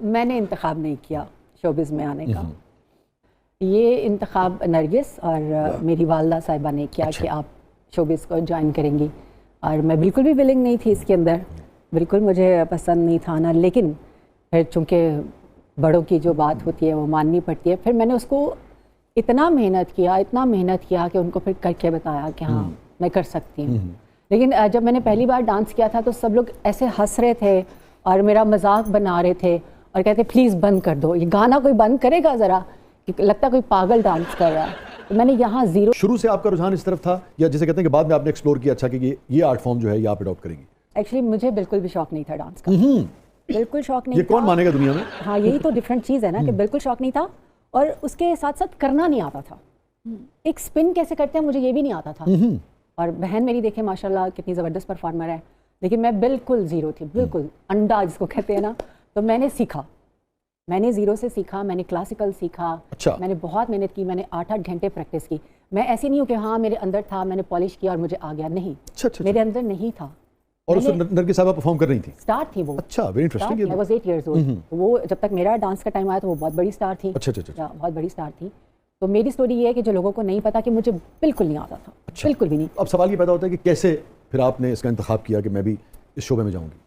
میں نے انتخاب نہیں کیا شوبز میں آنے کا. یہ انتخاب نرگس اور میری والدہ صاحبہ نے کیا کہ آپ شوبز کو جوائن کریں گی, اور میں بالکل بھی ولنگ نہیں تھی اس کے اندر, بالکل مجھے پسند نہیں تھا نا. لیکن پھر چونکہ بڑوں کی جو بات ہوتی ہے وہ ماننی پڑتی ہے, پھر میں نے اس کو اتنا محنت کیا کہ ان کو پھر کر کے بتایا کہ ہاں میں کر سکتی ہوں. لیکن جب میں نے پہلی بار ڈانس کیا تھا تو سب لوگ ایسے ہنس رہے تھے اور میرا مذاق بنا رہے تھے اور کہتے پلیز بند کر دو, یہ گانا کوئی بند کرے گا ذرا, لگتا کوئی پاگل ڈانس کر رہا ہے. میں نے یہاں زیرو. شروع سے آپ کا رجحان اس طرف تھا یا جیسے کہتے ہیں کہ بعد میں آپ نے ایکسپلور کیا اچھا کہ یہ آرٹ فارم جو ہے یہ آپ اڈاپٹ کریں گی؟ ایکچولی مجھے بالکل بھی شوق نہیں تھا ڈانس کا, بالکل شوق نہیں یہ تھا. کون مانے گا دنیا میں؟ ہاں یہی تو ڈفرینٹ چیز ہے نا کہ بالکل شوق نہیں تھا, اور اس کے ساتھ ساتھ کرنا نہیں آتا تھا. ایک اسپن کیسے کرتے ہیں مجھے یہ بھی نہیں آتا تھا. اور بہن میری دیکھیں ماشاءاللہ کتنی زبردست پرفارمر ہے, لیکن میں بالکل زیرو تھی, بالکل انڈا جس کو کہتے ہیں نا. تو میں نے سیکھا, میں نے زیرو سے سیکھا, میں نے کلاسیکل سیکھا, میں نے بہت محنت کی, میں نے 8-8 گھنٹے پریکٹس کی. میں ایسی نہیں ہوں کہ ہاں میرے اندر تھا میں نے پالش کیا اور مجھے آ گیا, نہیں, میرے اندر نہیں تھا. اور اس وقت نرگس صاحبہ پرفارم کر رہی تھی؟ سٹار تھی وہ. اچھا, very interesting. I was 8 years old. وہ جب تک میرا ڈانس کا ٹائم آیا تو وہ بہت بڑی سٹار تھی. اچھا بہت بڑی سٹار تھی. تو میری سٹوری یہ ہے کہ جو لوگوں کو نہیں پتا کہ مجھے بالکل نہیں آتا تھا, بالکل بھی نہیں. اب سوال یہ پیدا ہوتا ہے کہ کیسے پھر آپ نے اس کا انتخاب کیا کہ میں بھی اس شعبے میں جاؤں گی؟